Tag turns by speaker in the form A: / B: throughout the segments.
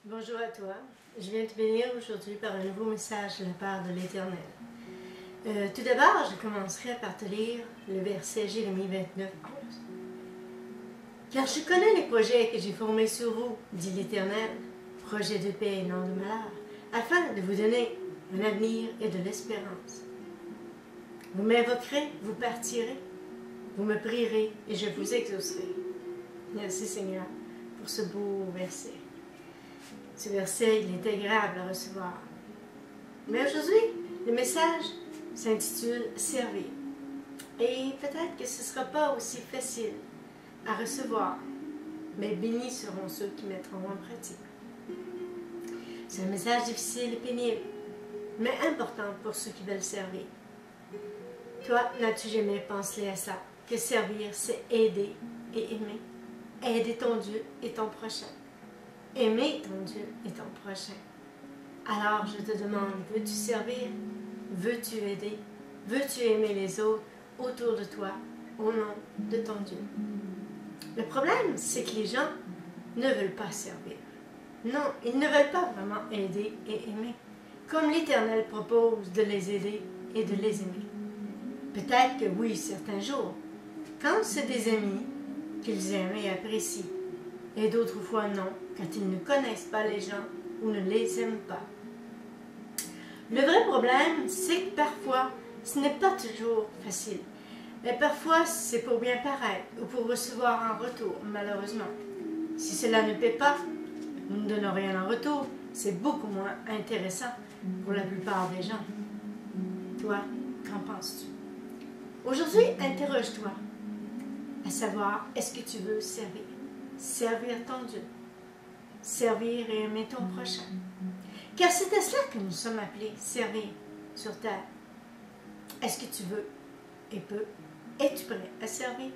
A: Bonjour à toi. Je viens te bénir aujourd'hui par un nouveau message de la part de l'Éternel. Tout d'abord, je commencerai par te lire le verset Jérémie 29, 11. Car je connais les projets que j'ai formés sur vous, dit l'Éternel, projets de paix et non de malheur, afin de vous donner un avenir et de l'espérance. Vous m'invoquerez, vous partirez, vous me prierez et je vous exaucerai. Merci Seigneur pour ce beau verset. Ce verset, il est agréable à recevoir. Mais aujourd'hui, le message s'intitule « Servir ». Et peut-être que ce ne sera pas aussi facile à recevoir, mais bénis seront ceux qui mettront en pratique. C'est un message difficile et pénible, mais important pour ceux qui veulent servir. Toi, n'as-tu jamais pensé à ça, que servir, c'est aider et aimer. Aider ton Dieu et ton prochain. Aimer ton Dieu et ton prochain. Alors je te demande, veux-tu servir? Veux-tu aider? Veux-tu aimer les autres autour de toi au nom de ton Dieu? Le problème, c'est que les gens ne veulent pas servir. Non, ils ne veulent pas vraiment aider et aimer, comme l'Éternel propose de les aider et de les aimer. Peut-être que oui, certains jours, quand c'est des amis qu'ils aiment et apprécient, et d'autres fois non, quand ils ne connaissent pas les gens ou ne les aiment pas. Le vrai problème, c'est que parfois, ce n'est pas toujours facile. Mais parfois, c'est pour bien paraître ou pour recevoir un retour, malheureusement. Si cela ne paie pas, nous ne donnons rien en retour, c'est beaucoup moins intéressant pour la plupart des gens. Toi, qu'en penses-tu? Aujourd'hui, interroge-toi à savoir, est-ce que tu veux servir? Servir ton Dieu, servir et aimer ton prochain. Car c'est à cela que nous sommes appelés, servir sur terre. Est-ce que tu veux et peux? Es-tu prêt à servir,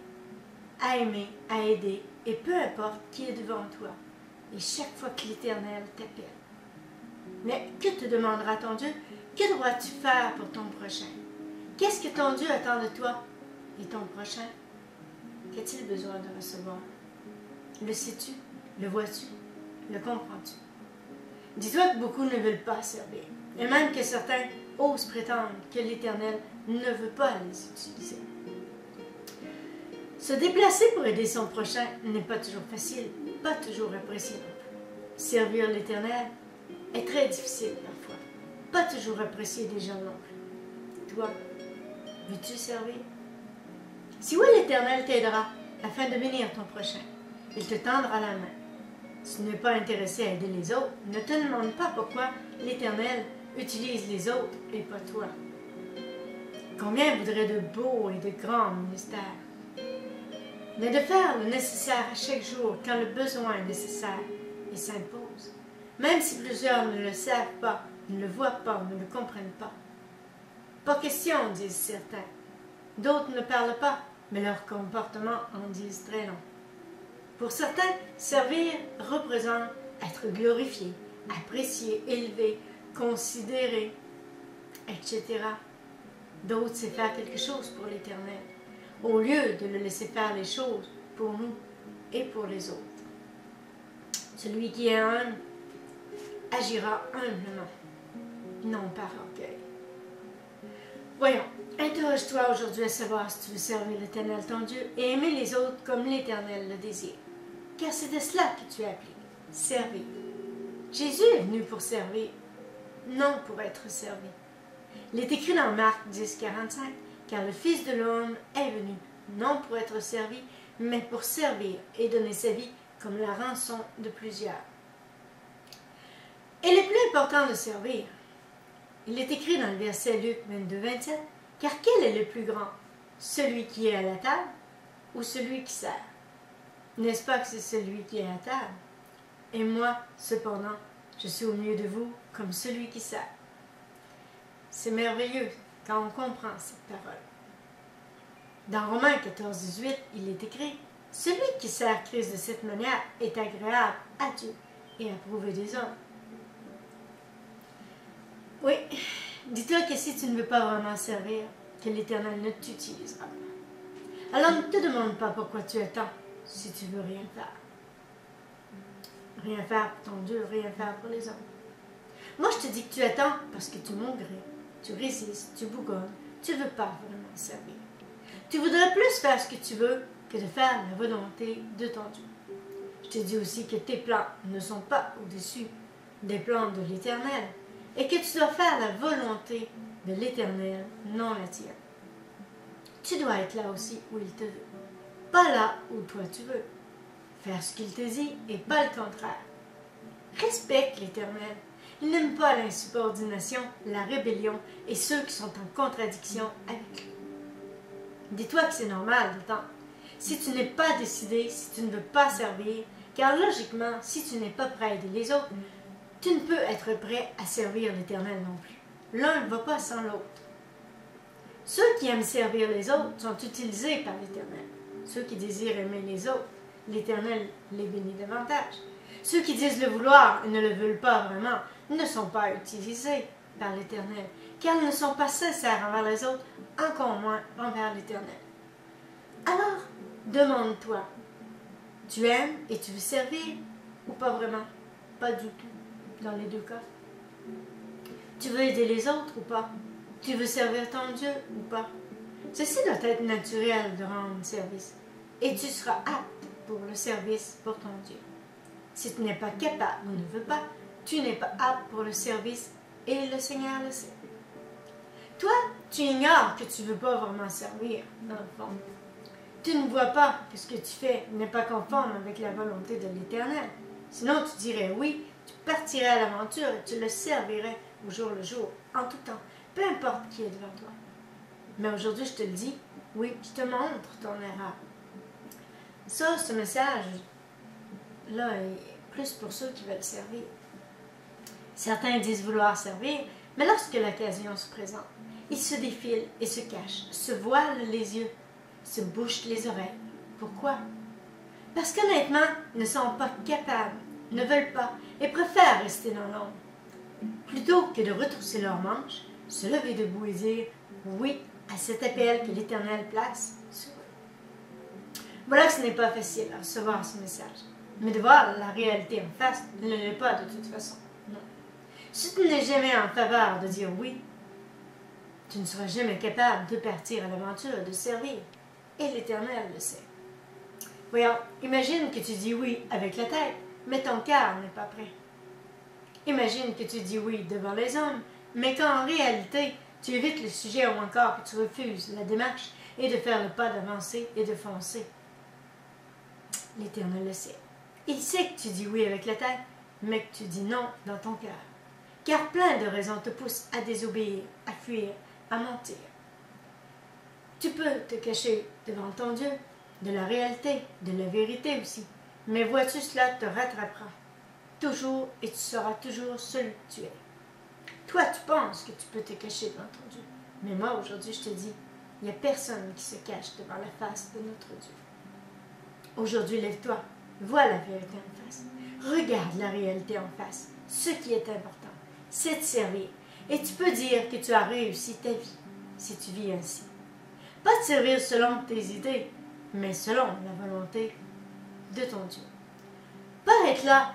A: à aimer, à aider, et peu importe qui est devant toi, et chaque fois que l'Éternel t'appelle? Mais que te demandera ton Dieu? Que dois-tu faire pour ton prochain? Qu'est-ce que ton Dieu attend de toi et ton prochain? Qu'a-t-il besoin de recevoir? Le sais-tu? Le vois-tu? Le comprends-tu? Dis-toi que beaucoup ne veulent pas servir, et même que certains osent prétendre que l'Éternel ne veut pas les utiliser. Se déplacer pour aider son prochain n'est pas toujours facile, pas toujours apprécié non plus. Servir l'Éternel est très difficile parfois, pas toujours apprécié des gens non plus. Toi, veux-tu servir? Si oui, l'Éternel t'aidera afin de bénir ton prochain. Il te tendra la main. Si tu n'es pas intéressé à aider les autres, ne te demande pas pourquoi l'Éternel utilise les autres et pas toi. Combien voudrait de beaux et de grands ministères? Mais de faire le nécessaire à chaque jour quand le besoin est nécessaire et s'impose, même si plusieurs ne le savent pas, ne le voient pas, ne le comprennent pas. Pas question, disent certains. D'autres ne parlent pas, mais leur comportement en disent très long. Pour certains, servir représente être glorifié, apprécié, élevé, considéré, etc. D'autres, c'est faire quelque chose pour l'Éternel, au lieu de le laisser faire les choses pour nous et pour les autres. Celui qui est humble agira humblement, non par orgueil. Voyons, interroge-toi aujourd'hui à savoir si tu veux servir l'Éternel ton Dieu et aimer les autres comme l'Éternel le désire. Car c'est de cela que tu es appelé, servir. Jésus est venu pour servir, non pour être servi. Il est écrit dans Marc 10, 45, car le Fils de l'homme est venu, non pour être servi, mais pour servir et donner sa vie comme la rançon de plusieurs. Et le plus important de servir, il est écrit dans le verset Luc 22, 27, car quel est le plus grand, celui qui est à la table ou celui qui sert? N'est-ce pas que c'est celui qui est à table? Et moi, cependant, je suis au milieu de vous comme celui qui sert. C'est merveilleux quand on comprend cette parole. Dans Romains 14, 18, il est écrit, « Celui qui sert Christ de cette manière est agréable à Dieu et approuvé des hommes. » Oui, dis-toi que si tu ne veux pas vraiment servir, que l'Éternel ne t'utilisera pas. Alors ne te demande pas pourquoi tu attends si tu veux rien faire. rien faire pour ton Dieu, rien faire pour les autres. Moi, je te dis que tu attends parce que tu maugris, tu résistes, tu bougonnes, tu ne veux pas vraiment servir. Tu voudrais plus faire ce que tu veux que de faire la volonté de ton Dieu. Je te dis aussi que tes plans ne sont pas au-dessus des plans de l'Éternel et que tu dois faire la volonté de l'Éternel, non la tienne. Tu dois être là aussi où il te veut, pas là où toi tu veux. Faire ce qu'il te dit et pas le contraire. Respecte l'Éternel. Il n'aime pas l'insubordination, la rébellion et ceux qui sont en contradiction avec lui. Dis-toi que c'est normal d'attendre. Si tu n'es pas décidé, si tu ne veux pas servir, car logiquement, si tu n'es pas prêt à aider les autres, tu ne peux être prêt à servir l'Éternel non plus. L'un ne va pas sans l'autre. Ceux qui aiment servir les autres sont utilisés par l'Éternel. Ceux qui désirent aimer les autres, l'Éternel les bénit davantage. Ceux qui disent le vouloir et ne le veulent pas vraiment ne sont pas utilisés par l'Éternel, car ils ne sont pas sincères envers les autres, encore moins envers l'Éternel. Alors, demande-toi, tu aimes et tu veux servir ou pas vraiment? Pas du tout, dans les deux cas. Tu veux aider les autres ou pas? Tu veux servir ton Dieu ou pas? Ceci doit être naturel de rendre service, et tu seras apte pour le service pour ton Dieu. Si tu n'es pas capable ou ne veux pas, tu n'es pas apte pour le service et le Seigneur le sait. Toi, tu ignores que tu ne veux pas vraiment servir, dans le fond. Tu ne vois pas que ce que tu fais n'est pas conforme avec la volonté de l'Éternel. Sinon, tu dirais oui, tu partirais à l'aventure et tu le servirais au jour le jour, en tout temps, peu importe qui est devant toi. Mais aujourd'hui, je te le dis, oui, je te montre ton erreur. Ça, ce message-là est plus pour ceux qui veulent servir. Certains disent vouloir servir, mais lorsque l'occasion se présente, ils se défilent et se cachent, se voilent les yeux, se bouchent les oreilles. Pourquoi? Parce qu'honnêtement, ils ne sont pas capables, ne veulent pas et préfèrent rester dans l'ombre. Plutôt que de retrousser leurs manches, se lever debout et dire oui à cet appel que l'Éternel place sur eux. Voilà que ce n'est pas facile à recevoir ce message, mais de voir la réalité en face ne l'est pas de toute façon. Non. Si tu n'es jamais en faveur de dire oui, tu ne seras jamais capable de partir à l'aventure et de servir. Et l'Éternel le sait. Voyons, imagine que tu dis oui avec la tête, mais ton cœur n'est pas prêt. Imagine que tu dis oui devant les hommes, mais qu'en réalité, tu évites le sujet ou encore que tu refuses la démarche et de faire le pas d'avancer et de foncer. L'Éternel le sait. Il sait que tu dis oui avec la tête, mais que tu dis non dans ton cœur. Car plein de raisons te poussent à désobéir, à fuir, à mentir. Tu peux te cacher devant ton Dieu, de la réalité, de la vérité aussi. Mais vois-tu, cela te rattrapera. Toujours, et tu seras toujours celui que tu es. Toi, tu penses que tu peux te cacher devant ton Dieu. Mais moi, aujourd'hui, je te dis, il n'y a personne qui se cache devant la face de notre Dieu. Aujourd'hui, lève-toi, vois la vérité en face. Regarde la réalité en face. Ce qui est important, c'est de servir. Et tu peux dire que tu as réussi ta vie, si tu vis ainsi. Pas de servir selon tes idées, mais selon la volonté de ton Dieu. Pas être là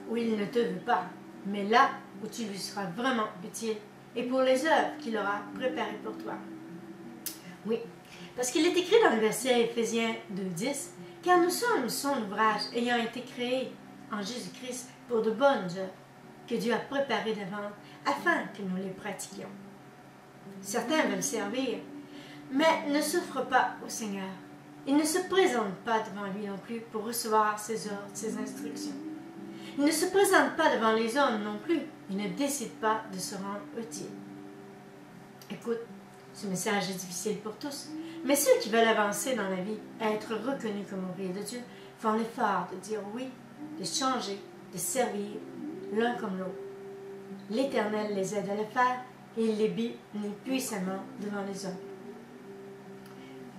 A: où il ne te veut pas, mais là où tu lui seras vraiment utile et pour les œuvres qu'il aura préparées pour toi. Oui, parce qu'il est écrit dans le verset Éphésiens 2:10, « Car nous sommes son ouvrage ayant été créé en Jésus-Christ pour de bonnes œuvres que Dieu a préparées d'avance afin que nous les pratiquions. » Certains veulent servir, mais ne s'offrent pas au Seigneur. Ils ne se présentent pas devant lui non plus pour recevoir ses ordres, ses instructions. Ils ne se présentent pas devant les hommes non plus. Ils ne décident pas de se rendre utiles. Écoute, ce message est difficile pour tous, mais ceux qui veulent avancer dans la vie, être reconnus comme ouvriers de Dieu, font l'effort de dire oui, de changer, de servir l'un comme l'autre. L'Éternel les aide à le faire et il les bénit puissamment devant les hommes.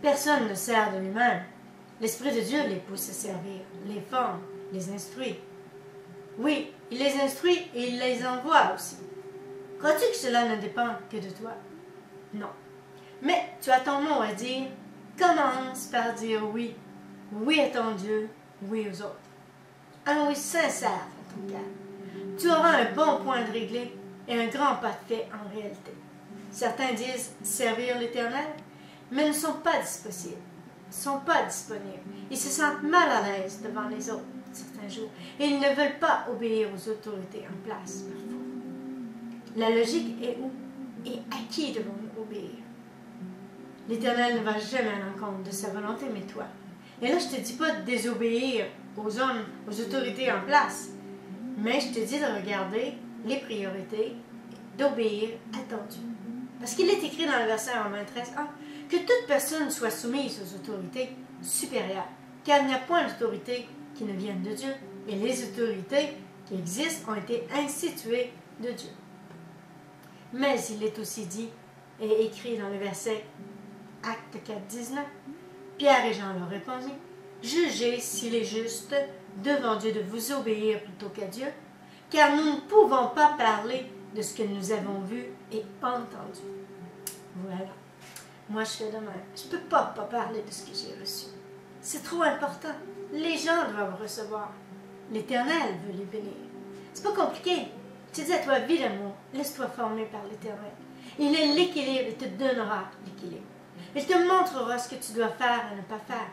A: Personne ne sert de lui-même. L'Esprit de Dieu les pousse à servir, les forme, les instruit. Oui, il les instruit et il les envoie aussi. Crois-tu que cela ne dépend que de toi? Non. Mais tu as ton mot à dire. Commence par dire oui. Oui à ton Dieu, oui aux autres. Un oui sincère dans ton cœur. Tu auras un bon point de réglé et un grand pas de fait en réalité. Certains disent servir l'Éternel, mais ne sont pas disponibles. Ils se sentent mal à l'aise devant les autres certains jours et ils ne veulent pas obéir aux autorités en place parfois. La logique est où et à qui devons-nous obéir? L'Éternel ne va jamais à l'encontre de sa volonté, mais toi. Et là, je ne te dis pas de désobéir aux hommes, aux autorités en place, mais je te dis de regarder les priorités, d'obéir à ton Dieu. Parce qu'il est écrit dans le verset Romains 13, que toute personne soit soumise aux autorités supérieures, car il n'y a point d'autorité qui ne vienne de Dieu, et les autorités qui existent ont été instituées de Dieu. Mais il est aussi dit et écrit dans le verset Acte 4, 19, Pierre et Jean leur répondirent, jugez s'il est juste devant Dieu de vous obéir plutôt qu'à Dieu, car nous ne pouvons pas parler de ce que nous avons vu et entendu. Voilà. Moi, je fais de même. Je ne peux pas parler de ce que j'ai reçu. C'est trop important. Les gens doivent recevoir. L'Éternel veut les bénir. C'est pas compliqué. Tu dis à toi, vis l'amour. Laisse-toi former par l'Éternel. Il est l'équilibre et te donnera l'équilibre. Il te montrera ce que tu dois faire et ne pas faire.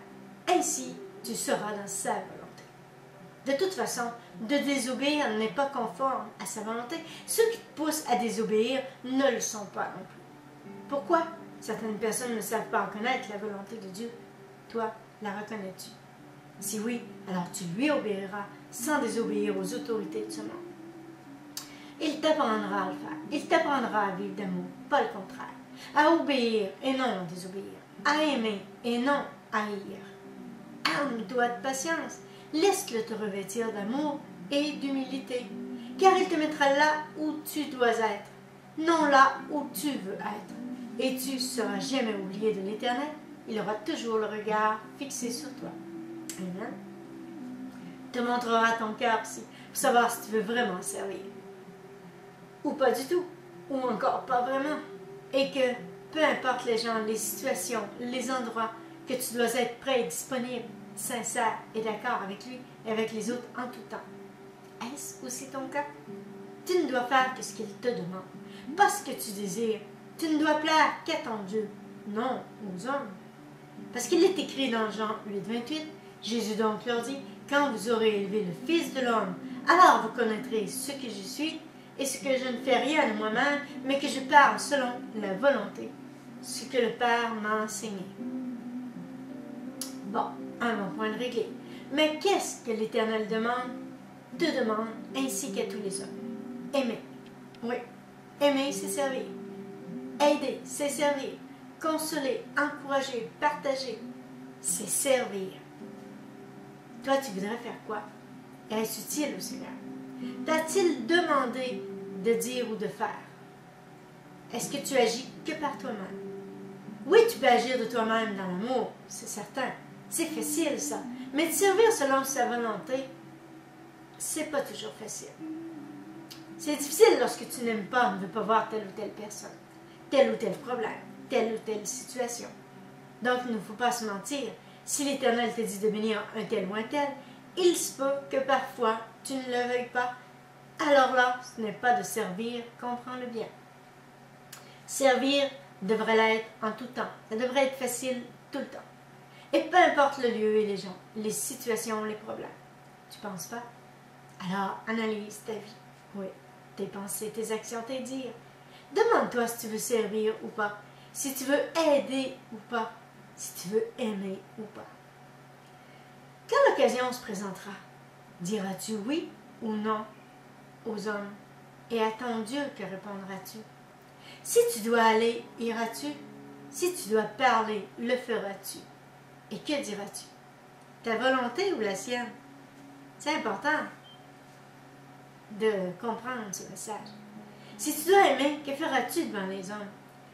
A: Ainsi, tu seras dans sa volonté. De toute façon, de désobéir n'est pas conforme à sa volonté. Ceux qui te poussent à désobéir ne le sont pas non plus. Pourquoi? Certaines personnes ne savent pas reconnaître la volonté de Dieu. Toi, la reconnais-tu? Si oui, alors tu lui obéiras sans désobéir aux autorités de ce monde. Il t'apprendra à le faire. Il t'apprendra à vivre d'amour, pas le contraire. À obéir et non à désobéir. À aimer et non à haïr. Arme-toi de patience. Laisse-le te revêtir d'amour et d'humilité. Car il te mettra là où tu dois être, non là où tu veux être. Et tu ne seras jamais oublié de l'Éternel. Il aura toujours le regard fixé sur toi. Amen. Il te montrera ton cœur aussi, pour savoir si tu veux vraiment servir. Ou pas du tout, ou encore pas vraiment. Et que, peu importe les gens, les situations, les endroits, que tu dois être prêt et disponible, sincère et d'accord avec lui et avec les autres en tout temps. Est-ce aussi ton cas? Tu ne dois faire que ce qu'il te demande, pas ce que tu désires. Tu ne dois plaire qu'à ton Dieu, non aux hommes. Parce qu'il est écrit dans Jean 8, 28, Jésus donc leur dit, quand vous aurez élevé le Fils de l'homme, alors vous connaîtrez ce que je suis et ce que je ne fais rien de moi-même, mais que je parle selon la volonté, ce que le Père m'a enseigné. Bon, un bon point de réglé. Mais qu'est-ce que l'Éternel demande, te demande, ainsi qu'à tous les hommes? Aimer. Oui, aimer, c'est servir. Aider, c'est servir. Consoler, encourager, partager, c'est servir. Toi, tu voudrais faire quoi? Est-ce utile au Seigneur? T'a-t-il demandé de dire ou de faire? Est-ce que tu agis que par toi-même? Oui, tu peux agir de toi-même dans l'amour, c'est certain. C'est facile, ça. Mais de servir selon sa volonté, c'est pas toujours facile. C'est difficile lorsque tu n'aimes pas, ne veux pas voir telle ou telle personne, tel ou tel problème, telle ou telle situation. Donc, il ne faut pas se mentir. Si l'Éternel te dit de bénir un tel ou un tel, il se peut que parfois tu ne le veuilles pas. Alors là, ce n'est pas de servir, comprends-le bien. Servir devrait l'être en tout temps. Ça devrait être facile tout le temps. Et peu importe le lieu et les gens, les situations, les problèmes. Tu penses pas? Alors, analyse ta vie. Oui, tes pensées, tes actions, tes dires. Demande-toi si tu veux servir ou pas, si tu veux aider ou pas, si tu veux aimer ou pas. Quand l'occasion se présentera, diras-tu oui ou non aux hommes? Et à ton Dieu, que répondras-tu? Si tu dois aller, iras-tu? Si tu dois parler, le feras-tu? Et que diras-tu? Ta volonté ou la sienne? C'est important de comprendre ce message. Si tu dois aimer, que feras-tu devant les hommes?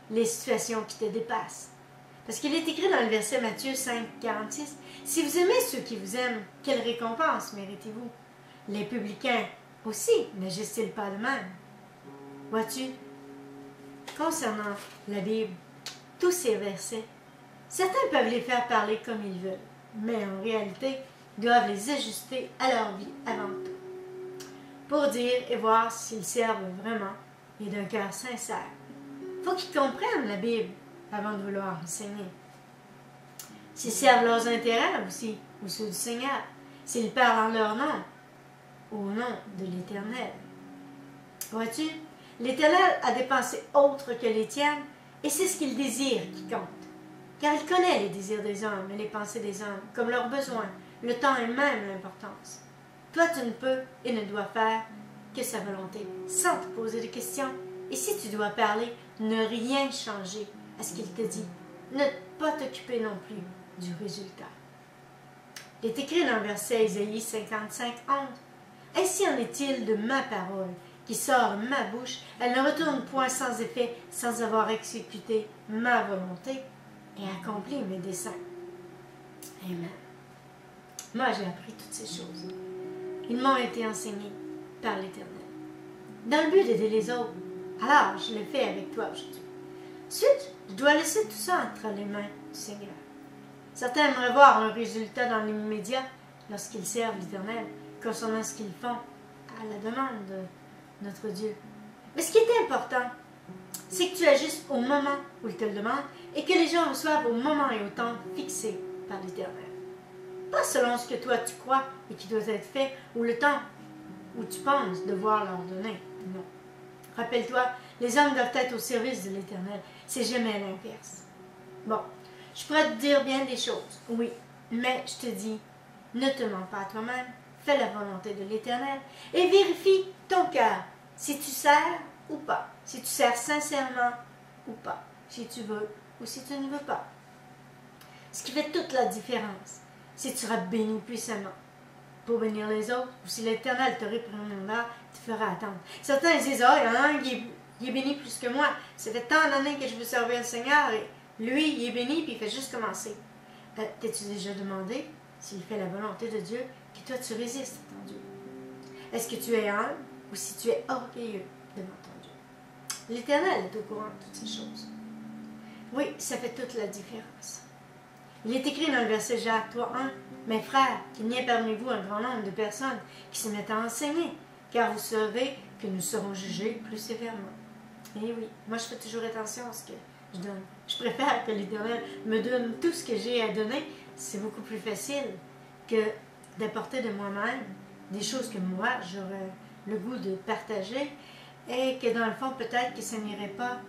A: Les situations qui te dépassent. Parce qu'il est écrit dans le verset Matthieu 5, 46, « Si vous aimez ceux qui vous aiment, quelle récompense méritez-vous? Les publicains aussi n'agissent-ils pas de même? » Vois-tu, concernant la Bible, tous ces versets, certains peuvent les faire parler comme ils veulent, mais en réalité, doivent les ajuster à leur vie avant tout, pour dire et voir s'ils servent vraiment et d'un cœur sincère. Il faut qu'ils comprennent la Bible avant de vouloir enseigner. S'ils servent leurs intérêts aussi, ou ceux du Seigneur, s'ils parlent en leur nom, au nom de l'Éternel. Vois-tu, l'Éternel a des pensées autres que les tiennes, et c'est ce qu'il désire qui compte. Car il connaît les désirs des hommes et les pensées des hommes, comme leurs besoins, le temps et même l'importance. Toi, tu ne peux et ne dois faire que sa volonté, sans te poser de questions. Et si tu dois parler, ne rien changer à ce qu'il te dit. Ne pas t'occuper non plus du résultat. Il est écrit dans le verset Isaïe 55, 11. « Ainsi en est-il de ma parole, qui sort de ma bouche, elle ne retourne point sans effet, sans avoir exécuté ma volonté et accompli mes desseins. » Amen. Moi, j'ai appris toutes ces choses. Ils m'ont été enseignés par l'Éternel, dans le but d'aider les autres. Alors, je le fais avec toi aujourd'hui. Ensuite, je dois laisser tout ça entre les mains du Seigneur. Certains aimeraient voir un résultat dans l'immédiat lorsqu'ils servent l'Éternel, concernant ce qu'ils font à la demande de notre Dieu. Mais ce qui est important, c'est que tu agisses au moment où il te le demande et que les gens reçoivent au moment et au temps fixés par l'Éternel. Pas selon ce que toi tu crois et qui doit être fait ou le temps où tu penses devoir leur donner. Non. Rappelle-toi, les hommes doivent être au service de l'Éternel. C'est jamais l'inverse. Bon, je pourrais te dire bien des choses, oui, mais je te dis, ne te mens pas à toi-même, fais la volonté de l'Éternel et vérifie ton cœur, si tu sers ou pas, si tu sers sincèrement ou pas, si tu veux ou si tu ne veux pas. Ce qui fait toute la différence, si tu seras béni puissamment pour bénir les autres, ou si l'Éternel te réprimandera, te fera attendre. Certains disent, ah, il y en a un qui est béni plus que moi, ça fait tant d'années que je veux servir le Seigneur, et lui, il est béni, puis il fait juste commencer. T'es-tu déjà demandé, s'il fait la volonté de Dieu, que toi tu résistes à ton Dieu? Est-ce que tu es humble, ou si tu es orgueilleux devant ton Dieu? L'Éternel est au courant de toutes ces choses. Oui, ça fait toute la différence. Il est écrit dans le verset Jacques 3:1, « Mes frères, qu'il n'y ait parmi vous un grand nombre de personnes qui se mettent à enseigner, car vous savez que nous serons jugés plus sévèrement. » Et oui, moi je fais toujours attention à ce que je donne. Je préfère que l'Éternel me donne tout ce que j'ai à donner. C'est beaucoup plus facile que d'apporter de moi-même des choses que moi j'aurais le goût de partager et que dans le fond peut-être que ça n'irait pas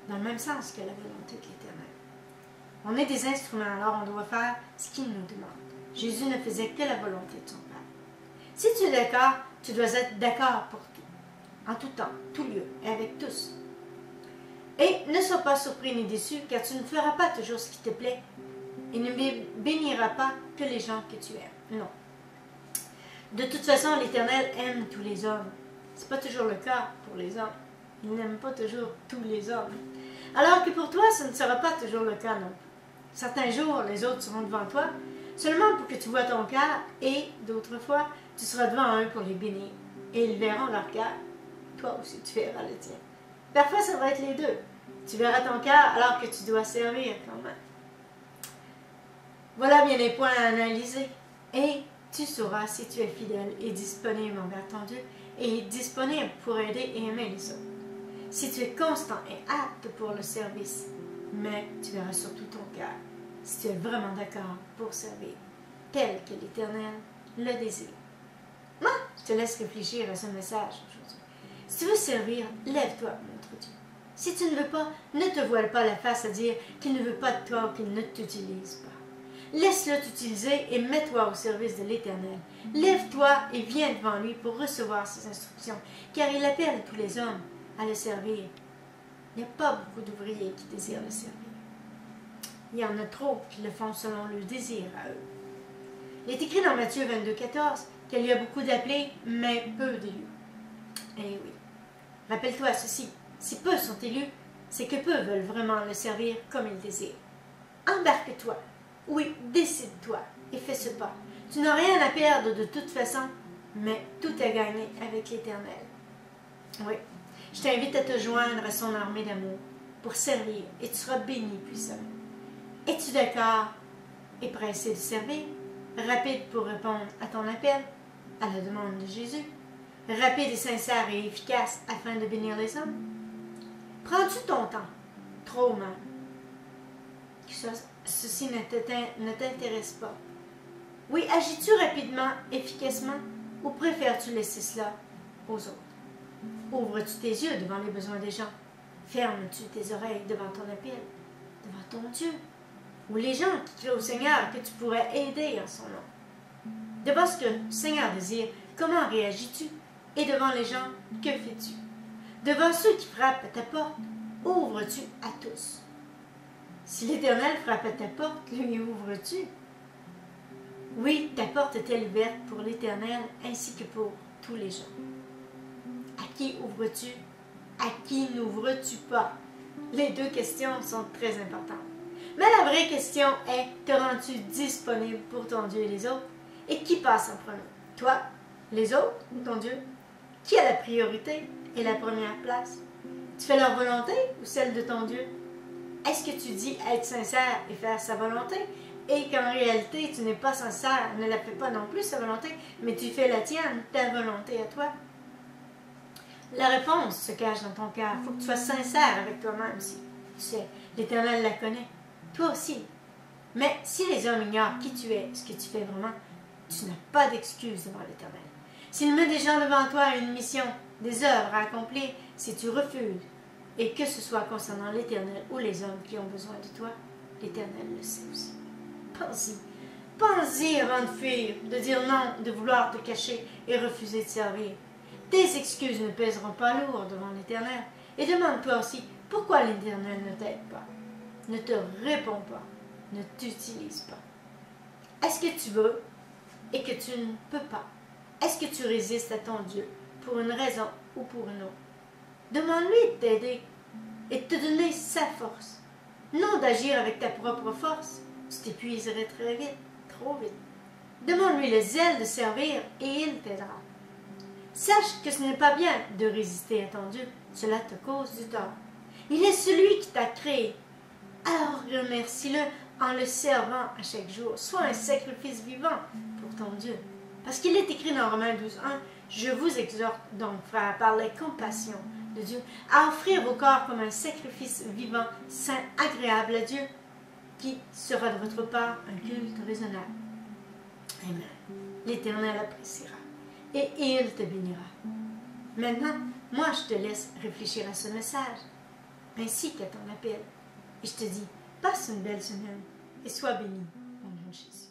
A: dans le même sens que la volonté de l'Éternel. On est des instruments, alors on doit faire ce qu'il nous demande. Jésus ne faisait que la volonté de son Père. Si tu es d'accord, tu dois être d'accord pour tout, en tout temps, tout lieu, et avec tous. Et ne sois pas surpris ni déçu, car tu ne feras pas toujours ce qui te plaît, et ne béniras pas que les gens que tu aimes. Non. De toute façon, l'Éternel aime tous les hommes. Ce n'est pas toujours le cas pour les hommes. Il n'aime pas toujours tous les hommes. Alors que pour toi, ce ne sera pas toujours le cas non plus. Certains jours, les autres seront devant toi, seulement pour que tu vois ton cœur, et d'autres fois, tu seras devant eux pour les bénir. Et ils verront leur cœur. Toi aussi, tu verras le tien. Parfois, ça va être les deux. Tu verras ton cœur alors que tu dois servir quand même. Voilà bien les points à analyser. Et tu sauras si tu es fidèle et disponible envers ton Dieu et disponible pour aider et aimer les autres. Si tu es constant et apte pour le service, mais tu verras surtout ton cœur, si tu es vraiment d'accord pour servir, tel que l'Éternel le désire. Moi, je te laisse réfléchir à ce message aujourd'hui. Si tu veux servir, lève-toi, notre Dieu. Si tu ne veux pas, ne te voile pas la face à dire qu'il ne veut pas de toi ou qu'il ne t'utilise pas. Laisse-le t'utiliser et mets-toi au service de l'Éternel. Lève-toi et viens devant lui pour recevoir ses instructions, car il appelle tous les hommes à le servir. Il n'y a pas beaucoup d'ouvriers qui désirent le servir. Il y en a trop qui le font selon le désir à eux. Il est écrit dans Matthieu 22,14 qu'il y a beaucoup d'appelés, mais peu d'élus. Eh oui. Rappelle-toi ceci, si peu sont élus, c'est que peu veulent vraiment le servir comme ils désirent. Embarque-toi. Oui, décide-toi et fais ce pas. Tu n'as rien à perdre de toute façon, mais tout à gagner avec l'Éternel. Oui, je t'invite à te joindre à son armée d'amour pour servir et tu seras béni puissamment. Es-tu d'accord et pressé de servir? rapide pour répondre à ton appel, à la demande de Jésus, rapide et sincère et efficace afin de bénir les hommes? Prends-tu ton temps, trop mal, que ceci ne t'intéresse pas? Oui, agis-tu rapidement, efficacement, ou préfères-tu laisser cela aux autres? Ouvres-tu tes yeux devant les besoins des gens? Fermes-tu tes oreilles devant ton appel, devant ton Dieu? Ou les gens qui crient au Seigneur que tu pourrais aider en son nom? Devant ce que le Seigneur désire, comment réagis-tu? Et devant les gens, que fais-tu? Devant ceux qui frappent à ta porte, ouvres-tu à tous? Si l'Éternel frappe à ta porte, lui ouvres-tu? Oui, ta porte est-elle ouverte pour l'Éternel ainsi que pour tous les gens? À qui ouvres-tu? À qui n'ouvres-tu pas? Les deux questions sont très importantes. Mais la vraie question est, te rends-tu disponible pour ton Dieu et les autres? Et qui passe en premier? Toi, les autres ou ton Dieu? Qui a la priorité et la première place? Tu fais leur volonté ou celle de ton Dieu? Est-ce que tu dis être sincère et faire sa volonté et qu'en réalité tu n'es pas sincère, ne la fais pas non plus sa volonté, mais tu fais la tienne, ta volonté à toi? La réponse se cache dans ton cœur. Il faut que tu sois sincère avec toi-même aussi. Tu sais, l'Éternel la connaît. Toi aussi. Mais si les hommes ignorent qui tu es, ce que tu fais vraiment, tu n'as pas d'excuse devant l'Éternel. S'il met des gens devant toi une mission, des œuvres à accomplir, si tu refuses, et que ce soit concernant l'Éternel ou les hommes qui ont besoin de toi, l'Éternel le sait aussi. Pense-y. Pense-y avant de fuir, de dire non, de vouloir te cacher et refuser de servir. Tes excuses ne pèseront pas lourd devant l'Éternel. Et demande-toi aussi pourquoi l'Éternel ne t'aide pas, ne te répond pas, ne t'utilise pas. Est-ce que tu veux et que tu ne peux pas? Est-ce que tu résistes à ton Dieu pour une raison ou pour une autre? Demande-lui de t'aider et de te donner sa force. Non d'agir avec ta propre force. Tu t'épuiserais très vite, trop vite. Demande-lui le zèle de servir et il t'aidera. Sache que ce n'est pas bien de résister à ton Dieu. Cela te cause du tort. Il est celui qui t'a créé. Alors remercie-le en le servant à chaque jour. Sois un sacrifice vivant pour ton Dieu. Parce qu'il est écrit dans Romains 12:1, je vous exhorte donc, frères, par la compassion de Dieu, à offrir vos corps comme un sacrifice vivant, saint, agréable à Dieu, qui sera de votre part un culte raisonnable. Amen. L'Éternel appréciera et il te bénira. Maintenant, moi je te laisse réfléchir à ce message, ainsi qu'à ton appel. Et je te dis, passe une belle semaine et sois béni au nom de Jésus.